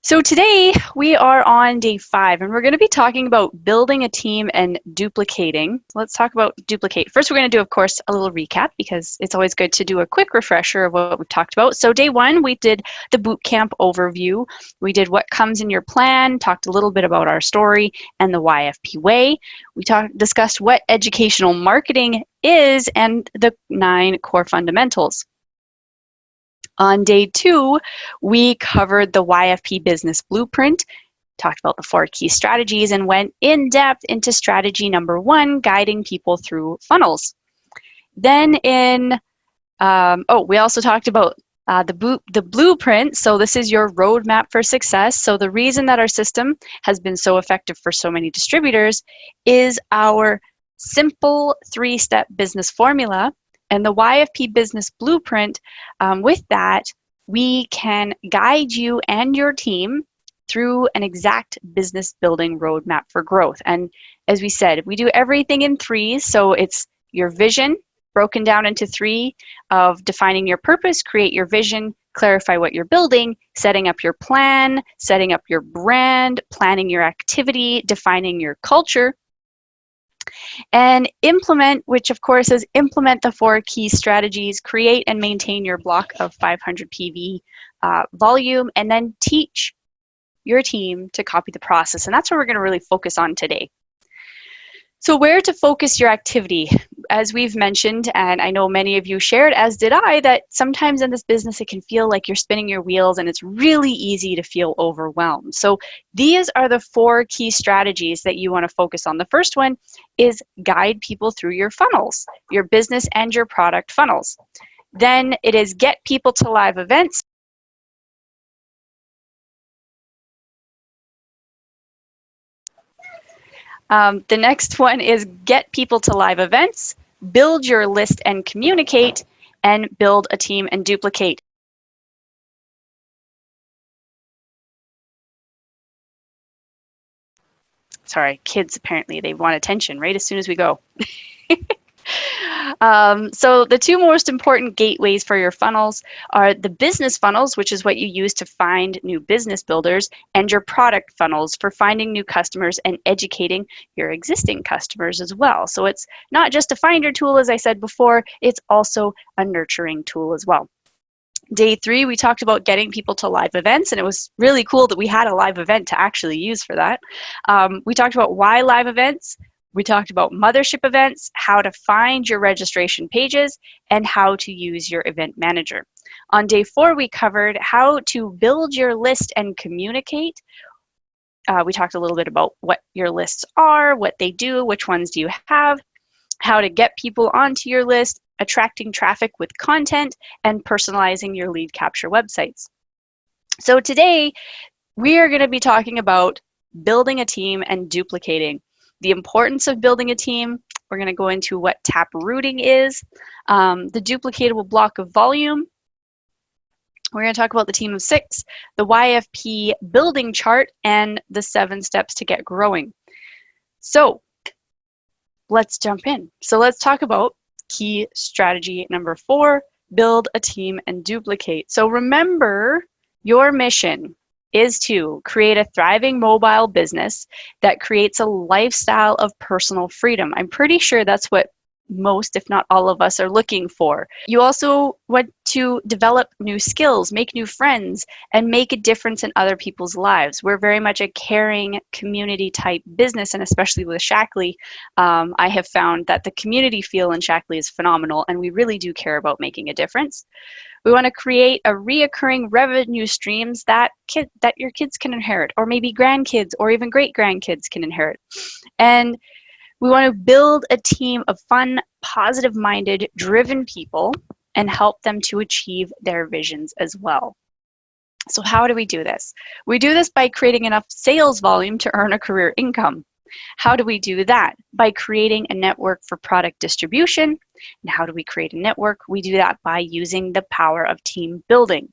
So today we are on day 5 and we're going to be talking about building a team and duplicating. Let's talk about duplicate. First, we're going to do, of course, a little recap because it's always good to do a quick refresher of what we've talked about. So day 1, we did the boot camp overview. We did what comes in your plan, talked a little bit about our story and the YFP way. We discussed what educational marketing is and the 9 core fundamentals. On day 2, we covered the YFP business blueprint, talked about the 4 key strategies, and went in depth into strategy number 1, guiding people through funnels. Then we also talked about the blueprint. So this is your roadmap for success. So the reason that our system has been so effective for so many distributors is our simple 3-step business formula. And the YFP Business Blueprint, with that, we can guide you and your team through an exact business building roadmap for growth. And as we said, we do everything in 3. So it's your vision broken down into 3 of defining your purpose, create your vision, clarify what you're building, setting up your plan, setting up your brand, planning your activity, defining your culture. And implement, which of course is implement the 4 key strategies, create and maintain your block of 500 PV volume, and then teach your team to copy the process. And that's what we're going to really focus on today. So where to focus your activity? As we've mentioned, and I know many of you shared, as did I, that sometimes in this business it can feel like you're spinning your wheels and it's really easy to feel overwhelmed. So these are the 4 key strategies that you want to focus on. The first one is guide people through your funnels, your business and your product funnels. Then it is get people to live events. The next one is get people to live events, build your list and communicate, and build a team and duplicate. Sorry, kids apparently, they want attention right as soon as we go. So the 2 most important gateways for your funnels are the business funnels, which is what you use to find new business builders, and your product funnels for finding new customers and educating your existing customers as well. So it's not just a finder tool, as I said before, it's also a nurturing tool as well. Day 3, we talked about getting people to live events, and it was really cool that we had a live event to actually use for that. We talked about why live events. We talked about mothership events, how to find your registration pages, and how to use your event manager. On day 4, we covered how to build your list and communicate. We talked a little bit about what your lists are, what they do, which ones do you have, how to get people onto your list, attracting traffic with content, and personalizing your lead capture websites. So today, we are going to be talking about building a team and duplicating. The importance of building a team. We're going to go into what tap rooting is, the duplicatable block of volume. We're going to talk about the team of 6, the YFP building chart, and the 7 steps to get growing. So let's jump in. So let's talk about key strategy number 4, build a team and duplicate. So remember, your mission is to create a thriving mobile business that creates a lifestyle of personal freedom. I'm pretty sure that's what most, if not all of us, are looking for. You also want to develop new skills, make new friends, and make a difference in other people's lives. We're very much a caring community type business, and especially with Shackley, I have found that the community feel in Shackley is phenomenal, and we really do care about making a difference. We want to create a reoccurring revenue streams that your kids can inherit, or maybe grandkids, or even great-grandkids can inherit. And we want to build a team of fun, positive-minded, driven people and help them to achieve their visions as well. So how do we do this? We do this by creating enough sales volume to earn a career income. How do we do that? By creating a network for product distribution. And how do we create a network? We do that by using the power of team building.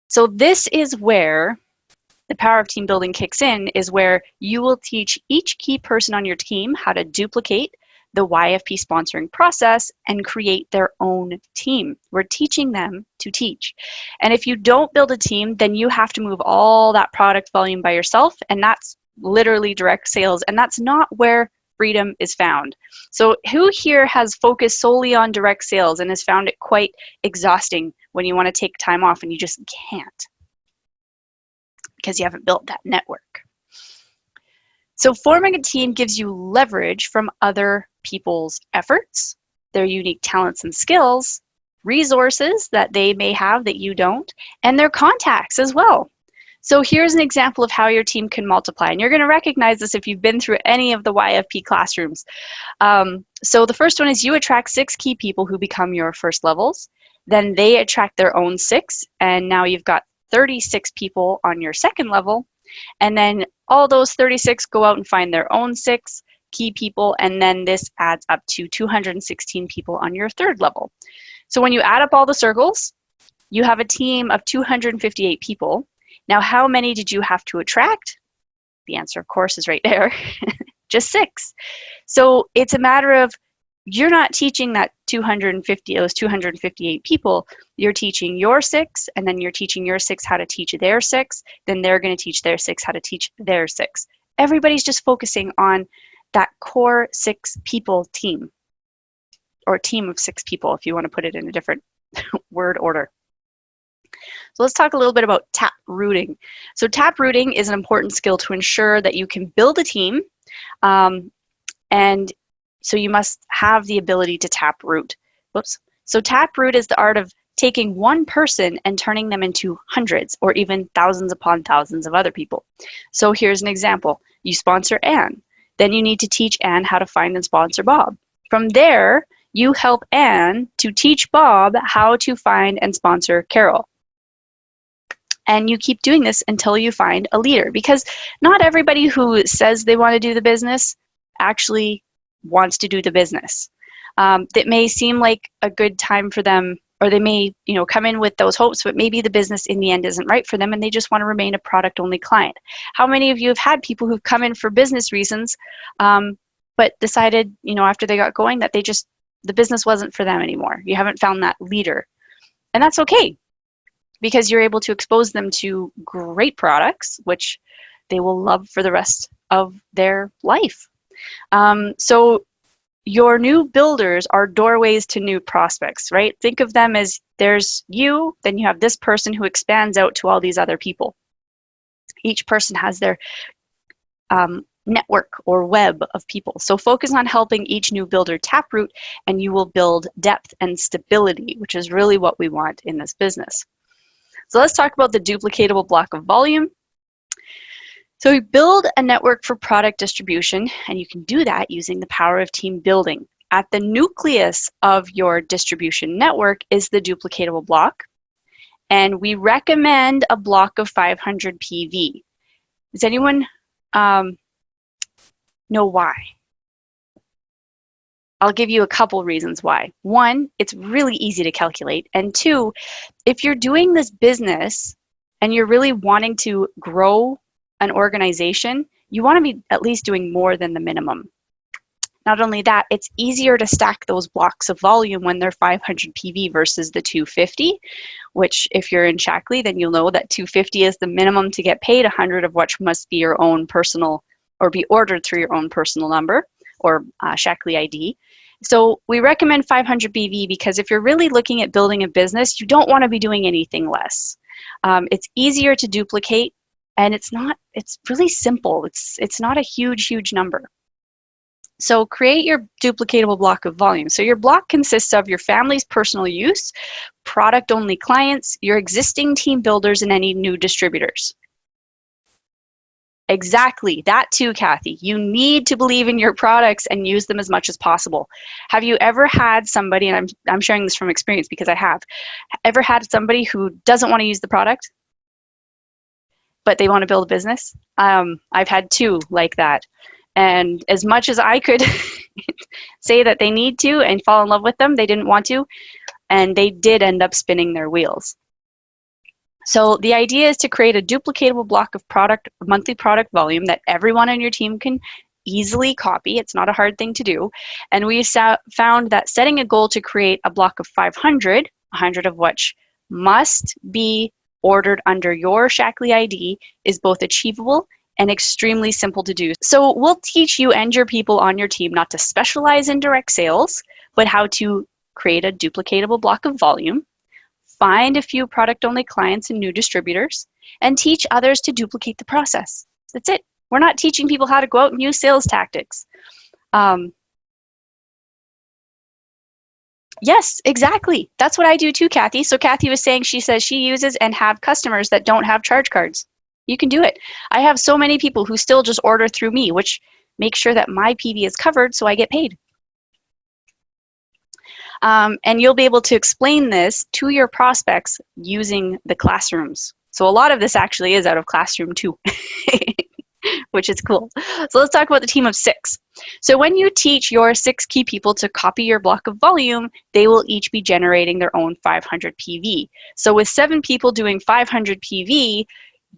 So this is where the power of team building kicks in, is where you will teach each key person on your team how to duplicate the YFP sponsoring process and create their own team. We're teaching them to teach. And if you don't build a team, then you have to move all that product volume by yourself, and that's literally direct sales, and that's not where freedom is found. So who here has focused solely on direct sales and has found it quite exhausting when you want to take time off and you just can't because you haven't built that network? So forming a team gives you leverage from other people's efforts, their unique talents and skills, resources that they may have that you don't, and their contacts as well. So here's an example of how your team can multiply. And you're going to recognize this if you've been through any of the YFP classrooms. So the first one is you attract 6 key people who become your first levels. Then they attract their own 6. And now you've got 36 people on your second level. And then all those 36 go out and find their own 6 key people. And then this adds up to 216 people on your third level. So when you add up all the circles, you have a team of 258 people. Now, how many did you have to attract? The answer, of course, is right there. Just 6. So it's a matter of you're not teaching those 258 people. You're teaching your 6, and then you're teaching your 6 how to teach their 6. Then they're going to teach their 6 how to teach their 6. Everybody's just focusing on that core 6 people team, or team of 6 people, if you want to put it in a different word order. So let's talk a little bit about tap rooting. So tap rooting is an important skill to ensure that you can build a team, and so you must have the ability to tap root. Whoops. So tap root is the art of taking one person and turning them into hundreds or even thousands upon thousands of other people. So here's an example. You sponsor Anne. Then you need to teach Anne how to find and sponsor Bob. From there, you help Anne to teach Bob how to find and sponsor Carol. And you keep doing this until you find a leader, because not everybody who says they want to do the business actually wants to do the business. That may seem like a good time for them, or they may, come in with those hopes, but maybe the business in the end isn't right for them and they just want to remain a product-only client. How many of you have had people who've come in for business reasons, but decided, after they got going that the business wasn't for them anymore? You haven't found that leader. And that's okay, because you're able to expose them to great products, which they will love for the rest of their life. So your new builders are doorways to new prospects, right? Think of them as there's you, then you have this person who expands out to all these other people. Each person has their network or web of people. So focus on helping each new builder taproot, and you will build depth and stability, which is really what we want in this business. So let's talk about the duplicatable block of volume. So we build a network for product distribution, and you can do that using the power of team building. At the nucleus of your distribution network is the duplicatable block, and we recommend a block of 500 PV. Does anyone know why? I'll give you a couple reasons why. 1, it's really easy to calculate, and 2, if you're doing this business and you're really wanting to grow an organization, you want to be at least doing more than the minimum. Not only that, it's easier to stack those blocks of volume when they're 500 PV versus the 250, which if you're in Shaklee, then you'll know that 250 is the minimum to get paid, 100 of which must be your own personal, or be ordered through your own personal number or Shaklee ID. So we recommend 500 PV because if you're really looking at building a business, you don't want to be doing anything less. It's easier to duplicate, and it's really simple. It's not a huge number. So create your duplicatable block of volume. So your block consists of your family's personal use, product-only clients, your existing team builders, and any new distributors. Exactly, that too, Kathy. You need to believe in your products and use them as much as possible. Have you ever had somebody, and I'm sharing this from experience because I have, ever had somebody who doesn't want to use the product, but they want to build a business? I've had 2 like that. And as much as I could say that they need to and fall in love with them, they didn't want to, and they did end up spinning their wheels. So the idea is to create a duplicatable block of monthly product volume that everyone on your team can easily copy. It's not a hard thing to do. And we found that setting a goal to create a block of 500, 100 of which must be ordered under your Shaklee ID, is both achievable and extremely simple to do. So we'll teach you and your people on your team not to specialize in direct sales, but how to create a duplicatable block of volume, find a few product-only clients and new distributors, and teach others to duplicate the process. That's it. We're not teaching people how to go out and use sales tactics. Yes, exactly. That's what I do too, Kathy. So Kathy was saying she says she uses and have customers that don't have charge cards. You can do it. I have so many people who still just order through me, which makes sure that my PV is covered so I get paid. And you'll be able to explain this to your prospects using the classrooms. So a lot of this actually is out of Classroom too, which is cool. So let's talk about the team of 6. So when you teach your 6 key people to copy your block of volume, they will each be generating their own 500 PV. So with 7 people doing 500 PV,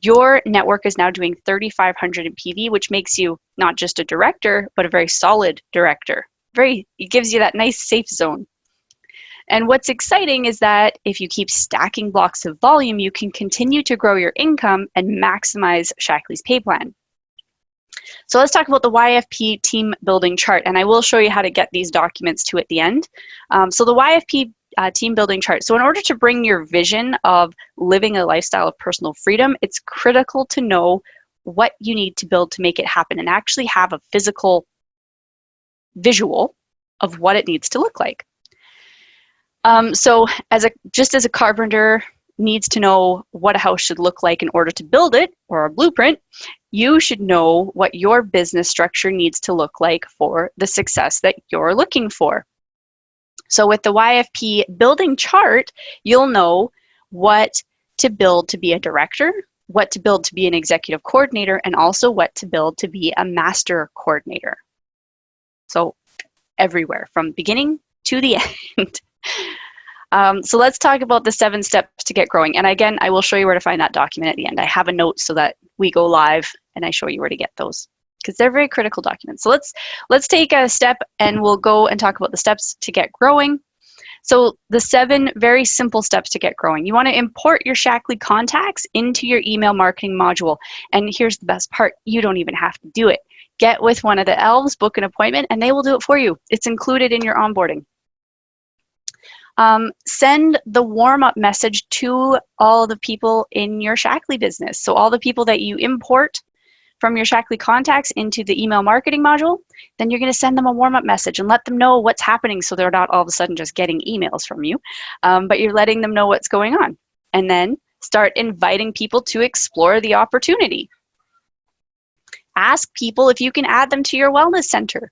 your network is now doing 3,500 in PV, which makes you not just a director, but a very solid director. It gives you that nice safe zone. And what's exciting is that if you keep stacking blocks of volume, you can continue to grow your income and maximize Shaklee's pay plan. So let's talk about the YFP team building chart, and I will show you how to get these documents too at the end. So the YFP team building chart. So in order to bring your vision of living a lifestyle of personal freedom, it's critical to know what you need to build to make it happen and actually have a physical visual of what it needs to look like. So just as a carpenter needs to know what a house should look like in order to build it, or a blueprint, you should know what your business structure needs to look like for the success that you're looking for. So with the YFP building chart, you'll know what to build to be a director, what to build to be an executive coordinator, and also what to build to be a master coordinator. So everywhere, from beginning to the end. So let's talk about the 7 steps to get growing. And again, I will show you where to find that document at the end. I have a note so that we go live and I show you where to get those, because they're very critical documents. So let's take a step and we'll go and talk about the steps to get growing. So the 7 very simple steps to get growing. You want to import your Shaklee contacts into your email marketing module. And here's the best part. You don't even have to do it. Get with one of the elves, book an appointment, and they will do it for you. It's included in your onboarding. Send the warm-up message to all the people in your Shaklee business. So all the people that you import from your Shaklee contacts into the email marketing module, then you're going to send them a warm-up message and let them know what's happening so they're not all of a sudden just getting emails from you, but you're letting them know what's going on. And then start inviting people to explore the opportunity. Ask people if you can add them to your wellness center.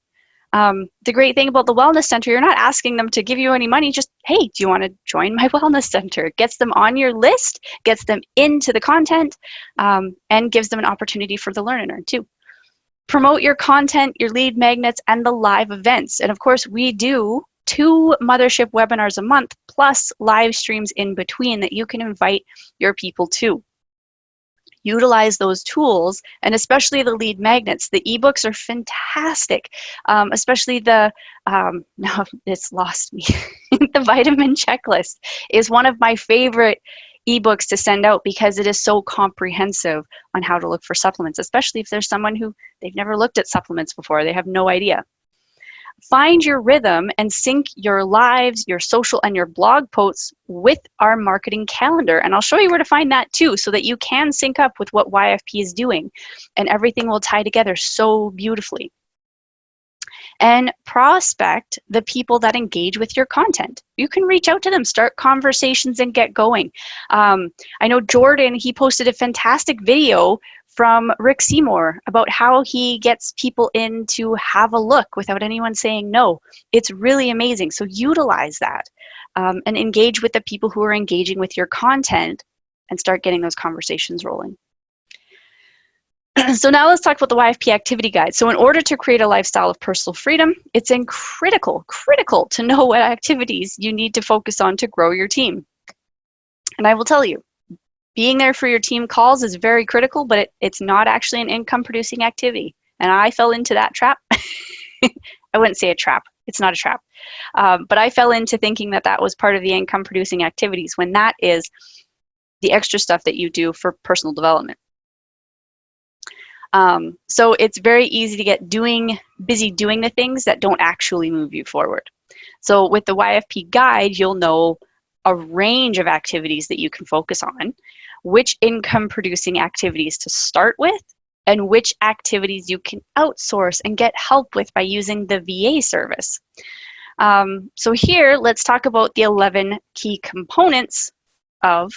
The great thing about the wellness center, you're not asking them to give you any money, just, hey, do you want to join my wellness center? It gets them on your list, gets them into the content, and gives them an opportunity for the learn and earn too. Promote your content, your lead magnets, and the live events. And of course, we do 2 mothership webinars a month, plus live streams in between that you can invite your people to. Utilize those tools, and especially the lead magnets. The ebooks are fantastic, especially the, now it's lost me, the vitamin checklist is one of my favorite ebooks to send out because it is so comprehensive on how to look for supplements, especially if there's someone who they've never looked at supplements before, they have no idea. Find your rhythm and sync your lives, your social, and your blog posts with our marketing calendar. And I'll show you where to find that too, so that you can sync up with what YFP is doing and everything will tie together so beautifully. And prospect the people that engage with your content. You can reach out to them, start conversations, and get going. I know Jordan, he posted a fantastic video from Rick Seymour about how he gets people in to have a look without anyone saying no. It's really amazing. So utilize that and engage with the people who are engaging with your content and start getting those conversations rolling. So now let's talk about the YFP activity guide. So in order to create a lifestyle of personal freedom, it's critical to know what activities you need to focus on to grow your team. And I will tell you, being there for your team calls is very critical, but it's not actually an income producing activity. And I fell into that trap. I wouldn't say a trap. It's not a trap. But I fell into thinking that that was part of the income producing activities when that is the extra stuff that you do for personal development. So it's very easy to get busy doing the things that don't actually move you forward. So with the YFP guide, you'll know a range of activities that you can focus on, which income producing activities to start with, and which activities you can outsource and get help with by using the VA service. So here, let's talk about the 11 key components of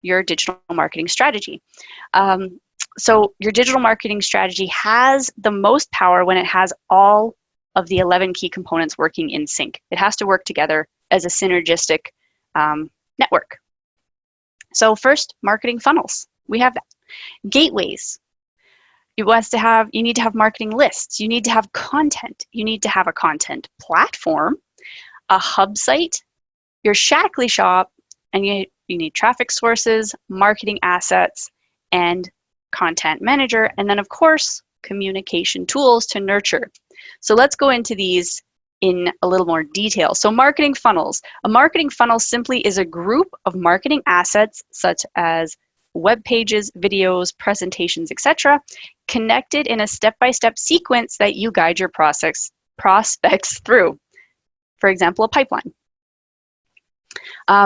your digital marketing strategy. So your digital marketing strategy has the most power when it has all of the 11 key components working in sync. It has to work together as a synergistic network. So first, marketing funnels. We have that. Gateways. You need to have marketing lists. You need to have content. You need to have a content platform, a hub site, your Shackley shop, and you need traffic sources, marketing assets, and content manager, and then of course, communication tools to nurture. So let's go into these in a little more detail. So marketing funnels. A marketing funnel simply is a group of marketing assets such as web pages, videos, presentations, etc., connected in a step-by-step sequence that you guide your prospects through. For example, a pipeline.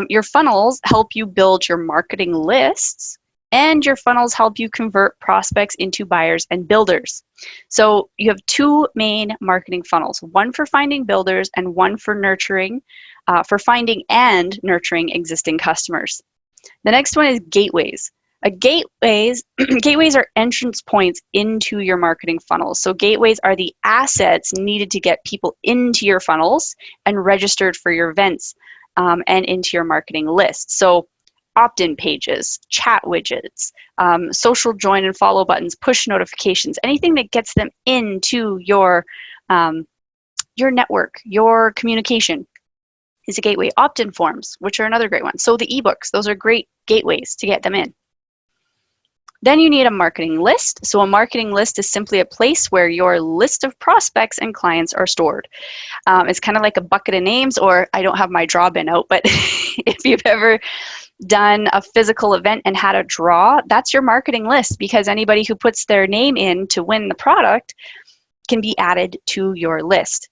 Your funnels help you build your marketing lists, and your funnels help you convert prospects into buyers and builders. So you have two main marketing funnels, one for finding builders and one for finding and nurturing existing customers. The next one is gateways. Gateways are entrance points into your marketing funnels. So gateways are the assets needed to get people into your funnels and registered for your events and into your marketing list. So opt-in pages, chat widgets, social join and follow buttons, push notifications, anything that gets them into your network, your communication is a gateway. Opt-in forms, which are another great one. So the ebooks, those are great gateways to get them in. Then you need a marketing list. So a marketing list is simply a place where your list of prospects and clients are stored. It's kind of like a bucket of names, or I don't have my draw bin out, but if you've ever done a physical event and had a draw, that's your marketing list, because anybody who puts their name in to win the product can be added to your list,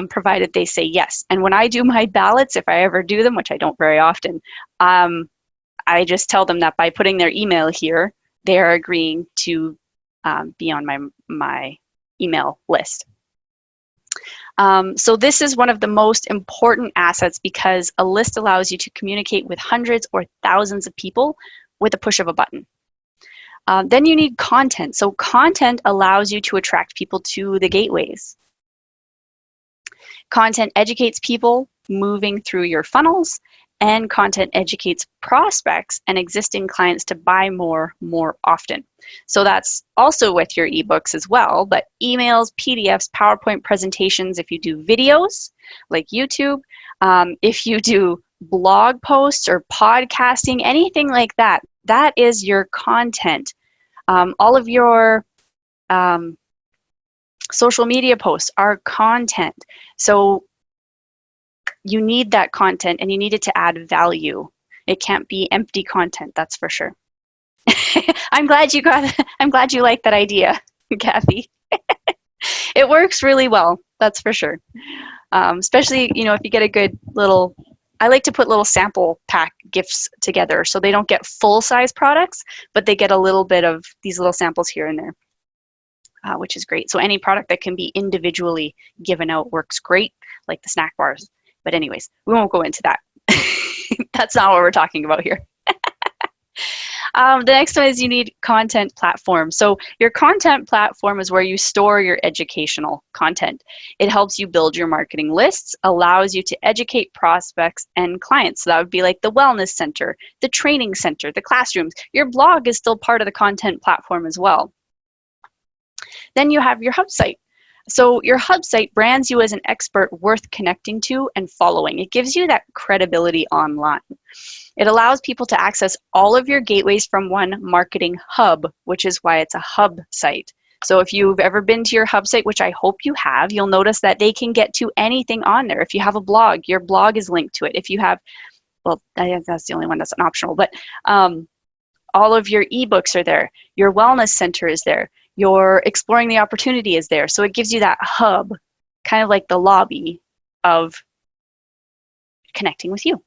provided they say yes. And when I do my ballots, if I ever do them, which I don't very often, I just tell them that by putting their email here, they are agreeing to be on my email list. So this is one of the most important assets because a list allows you to communicate with hundreds or thousands of people with a push of a button. Then you need content. So content allows you to attract people to the gateways. Content educates people moving through your funnels, and content educates prospects and existing clients to buy more often. So that's also with your ebooks as well, but emails, PDFs, PowerPoint presentations, if you do videos like YouTube, if you do blog posts or podcasting, anything like that, that is your content. All of your social media posts are content. So you need that content and you need it to add value. It can't be empty content, that's for sure. I'm glad you like that idea, Kathy. It works really well, that's for sure. Especially, if you get a good little, I like to put little sample pack gifts together so they don't get full-size products, but they get a little bit of these little samples here and there, which is great. So any product that can be individually given out works great, like the snack bars. But anyways, we won't go into that. That's not what we're talking about here. The next one is you need content platform. So your content platform is where you store your educational content. It helps you build your marketing lists, allows you to educate prospects and clients. So that would be like the wellness center, the training center, the classrooms. Your blog is still part of the content platform as well. Then you have your hub site. So your hub site brands you as an expert worth connecting to and following. It gives you that credibility online. It allows people to access all of your gateways from one marketing hub, which is why it's a hub site. So if you've ever been to your hub site, which I hope you have, you'll notice that they can get to anything on there. If you have a blog, your blog is linked to it. If you have, well, that's the only one that's an optional, but all of your ebooks are there. Your wellness center is there. Your exploring the opportunity is there. So it gives you that hub, kind of like the lobby of connecting with you.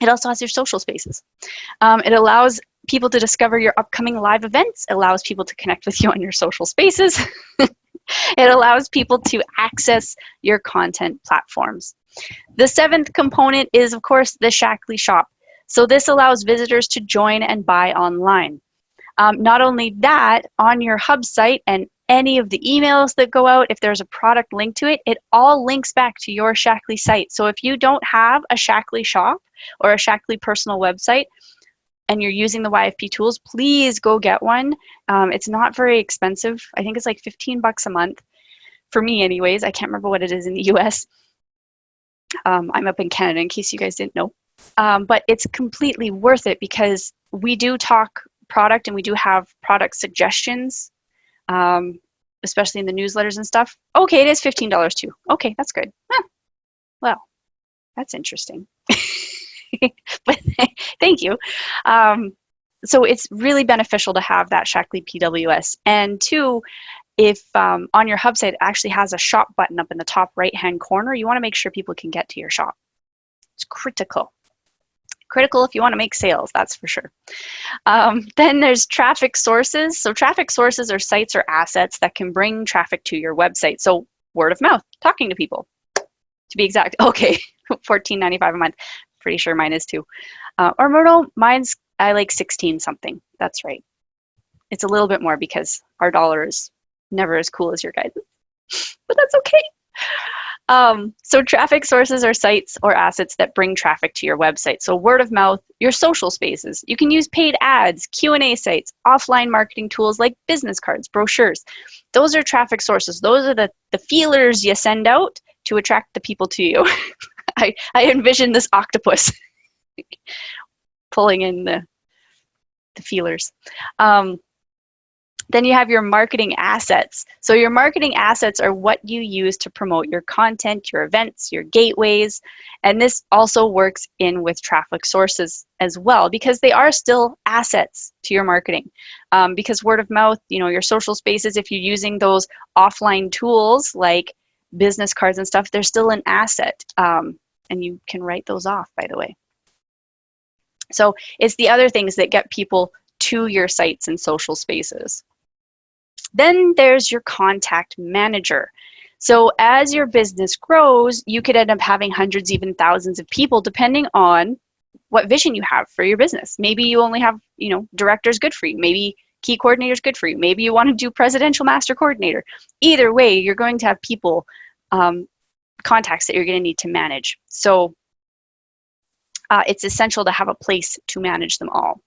It also has your social spaces. It allows people to discover your upcoming live events. It allows people to connect with you on your social spaces. It allows people to access your content platforms. The seventh component is, of course, the Shackley Shop. So this allows visitors to join and buy online. Not only that, on your hub site and any of the emails that go out, if there's a product linked to it, it all links back to your Shackley site. So if you don't have a Shackley shop or a Shackley personal website and you're using the YFP tools, please go get one. It's not very expensive. I think it's like 15 bucks a month. For me anyways, I can't remember what it is in the US. I'm up in Canada in case you guys didn't know. But it's completely worth it because we do talk product and we do have product suggestions, especially in the newsletters and stuff. Okay, it is $15 too. Okay, that's good. Huh. Well, that's interesting. But thank you. So it's really beneficial to have that Shackley PWS. And two, if on your hub site it actually has a shop button up in the top right-hand corner, you want to make sure people can get to your shop. It's critical. Critical if you want to make sales, that's for sure. Then there's traffic sources. So traffic sources are sites or assets that can bring traffic to your website. So word of mouth, talking to people, to be exact. Okay, $14.95 a month. Pretty sure mine is too. Or no, mine's, I like 16 something. That's right. It's a little bit more because our dollar is never as cool as your guys', but that's okay. So traffic sources are sites or assets that bring traffic to your website. So word of mouth, your social spaces. You can use paid ads, Q&A sites, offline marketing tools like business cards, brochures. Those are traffic sources. Those are the feelers you send out to attract the people to you. I envision this octopus pulling in the feelers. Then you have your marketing assets. So your marketing assets are what you use to promote your content, your events, your gateways. And this also works in with traffic sources as well, because they are still assets to your marketing. Because word of mouth, your social spaces, if you're using those offline tools like business cards and stuff, they're still an asset. And you can write those off, by the way. So it's the other things that get people to your sites and social spaces. Then there's your contact manager. So as your business grows, you could end up having hundreds, even thousands of people, depending on what vision you have for your business. Maybe you only have, directors good for you. Maybe key coordinators good for you. Maybe you want to do presidential master coordinator. Either way, you're going to have people, contacts that you're going to need to manage. So it's essential to have a place to manage them all.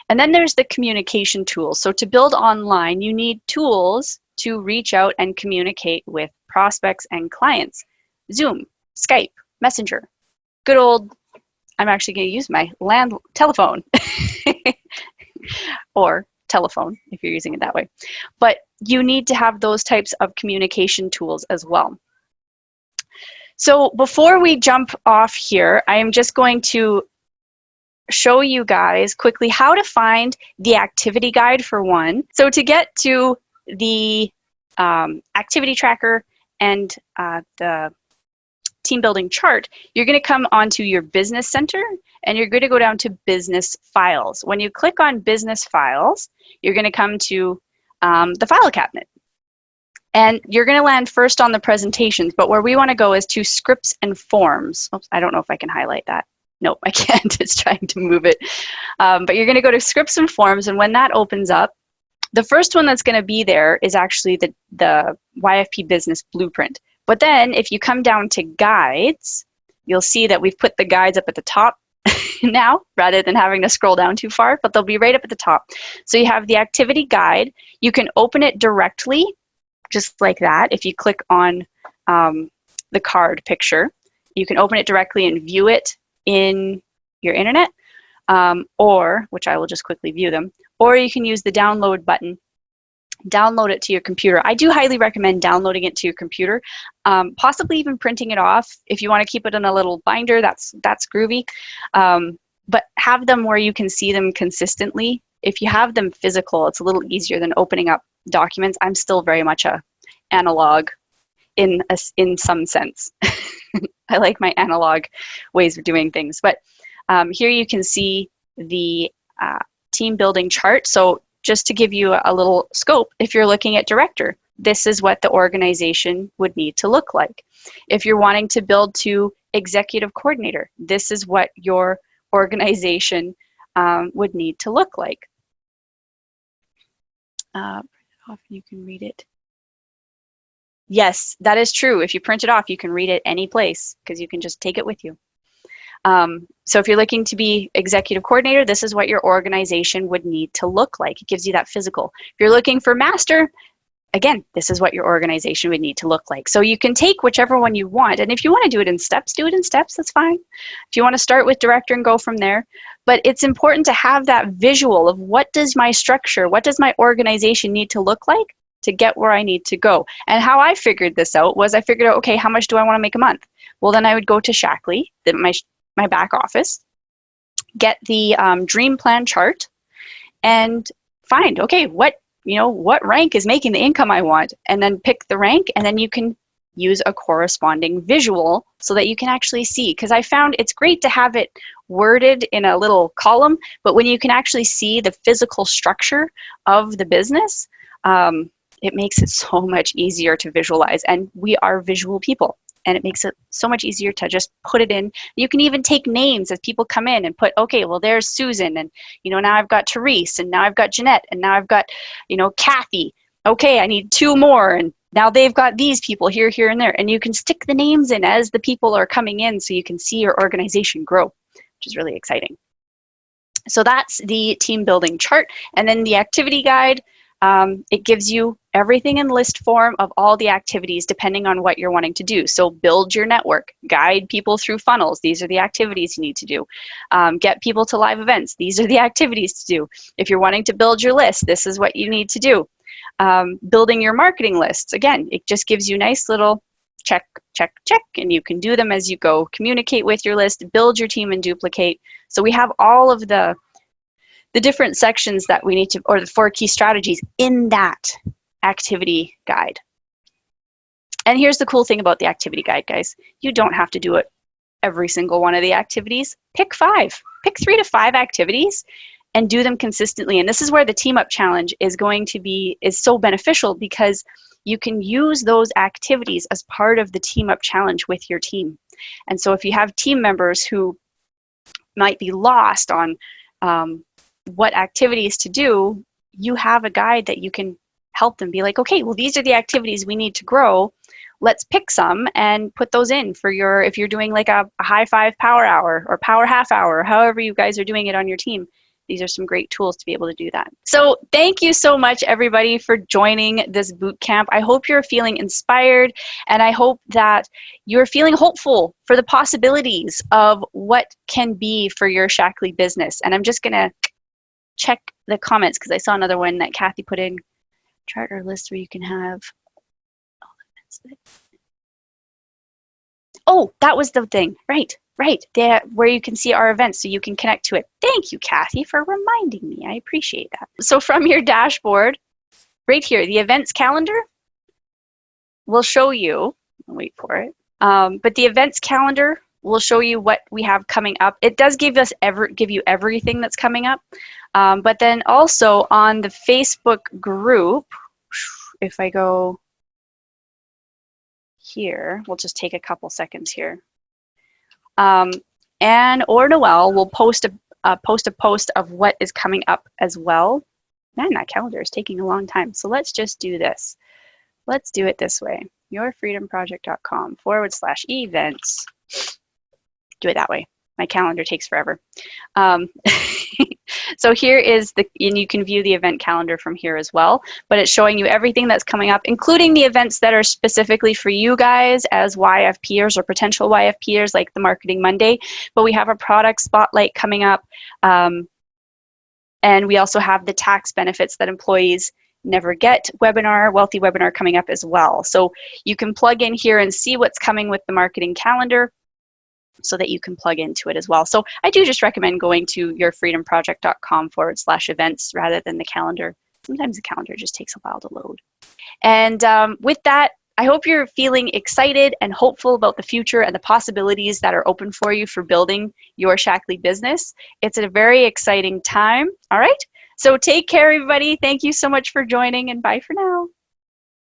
And then there's the communication tools. So to build online, you need tools to reach out and communicate with prospects and clients. Zoom, Skype, Messenger, good old, I'm actually going to use my telephone or telephone if you're using it that way. But you need to have those types of communication tools as well. So before we jump off here, I am just going to show you guys quickly how to find the activity guide for one. So to get to the activity tracker and the team building chart, you're going to come onto your business center and you're going to go down to business files. When you click on business files, you're going to come to the file cabinet. And you're going to land first on the presentations, but where we want to go is to scripts and forms. Oops, I don't know if I can highlight that. Nope, I can't. It's trying to move it. But you're going to go to scripts and forms, and when that opens up, the first one that's going to be there is actually the YFP Business Blueprint. But then if you come down to guides, you'll see that we've put the guides up at the top now, rather than having to scroll down too far, but they'll be right up at the top. So you have the activity guide. You can open it directly, just like that. If you click on the card picture, you can open it directly and view it in your internet, or, which I will just quickly view them, or you can use the download button download it to your computer. I do highly recommend downloading it to your computer, possibly even printing it off. If you want to keep it in a little binder, that's groovy. But have them where you can see them consistently. If you have them physical, it's a little easier than opening up documents. I'm still very much a analog in some sense. I like my analog ways of doing things. But here you can see the team building chart. So just to give you a little scope, if you're looking at director, this is what the organization would need to look like. If you're wanting to build to executive coordinator, this is what your organization would need to look like. You can read it. Yes, that is true. If you print it off, you can read it any place because you can just take it with you. So if you're looking to be executive coordinator, this is what your organization would need to look like. It gives you that physical. If you're looking for master, again, this is what your organization would need to look like. So you can take whichever one you want. And if you want to do it in steps, do it in steps, that's fine. If you want to start with director and go from there. But it's important to have that visual of what does my structure, what does my organization need to look like to get where I need to go. And how I figured this out was I figured out, okay, how much do I want to make a month? Well, then I would go to Shackley, my back office, get the dream plan chart and find, okay, what rank is making the income I want, and then pick the rank, and then you can use a corresponding visual so that you can actually see. Because I found it's great to have it worded in a little column, but when you can actually see the physical structure of the business, it makes it so much easier to visualize. And we are visual people, and it makes it so much easier to just put it in. You can even take names as people come in and put, okay, well, there's Susan, and now I've got Therese, and now I've got Jeanette, and now I've got Kathy. Okay, I need 2 more, and now they've got these people here, here, and there. And you can stick the names in as the people are coming in so you can see your organization grow, which is really exciting. So that's the team building chart. And then the activity guide, it gives you everything in list form of all the activities depending on what you're wanting to do. So build your network, guide people through funnels. These are the activities you need to do. Get people to live events. These are the activities to do. If you're wanting to build your list, this is what you need to do. Building your marketing lists. Again, it just gives you nice little check, check, check, and you can do them as you go. Communicate with your list, build your team and duplicate. So we have all of the different sections that we need to, or the 4 key strategies in that activity guide. And here's the cool thing about the activity guide, guys. You don't have to do it every single one of the activities. Pick 5. Pick 3 to 5 activities and do them consistently. And this is where the Team Up Challenge is so beneficial, because you can use those activities as part of the Team Up Challenge with your team. And so if you have team members who might be lost on what activities to do, you have a guide that you can help them be like, okay, well, these are the activities we need to grow. Let's pick some and put those in for if you're doing like a high 5 power hour or power half hour, however you guys are doing it on your team. These are some great tools to be able to do that. So thank you so much, everybody, for joining this boot camp. I hope you're feeling inspired, and I hope that you're feeling hopeful for the possibilities of what can be for your Shackley business. And I'm just going to check the comments because I saw another one that Kathy put in. Chart or list where you can have. Oh, that was the thing. Right. Where you can see our events so you can connect to it. Thank you, Kathy, for reminding me. I appreciate that. So from your dashboard, right here, the events calendar will show you, I'll wait for it, but the events calendar will show you what we have coming up. It does give you everything that's coming up. But then also on the Facebook group, if I go here, we'll just take a couple seconds here. Anne or Noelle will post a post of what is coming up as well. Man, that calendar is taking a long time. So let's just do this. Let's do it this way. yourfreedomproject.com/events. Do it that way. My calendar takes forever. So here is and you can view the event calendar from here as well, but it's showing you everything that's coming up, including the events that are specifically for you guys as YFPers or potential YFPers, like the Marketing Monday. But we have a product spotlight coming up, and we also have the tax benefits that employees Never Get webinar, Wealthy webinar coming up as well. So you can plug in here and see what's coming with the marketing calendar so that you can plug into it as well. So I do just recommend going to yourfreedomproject.com/events rather than the calendar. Sometimes the calendar just takes a while to load. And with that, I hope you're feeling excited and hopeful about the future and the possibilities that are open for you for building your Shaklee business. It's a very exciting time. All right. So take care, everybody. Thank you so much for joining, and bye for now.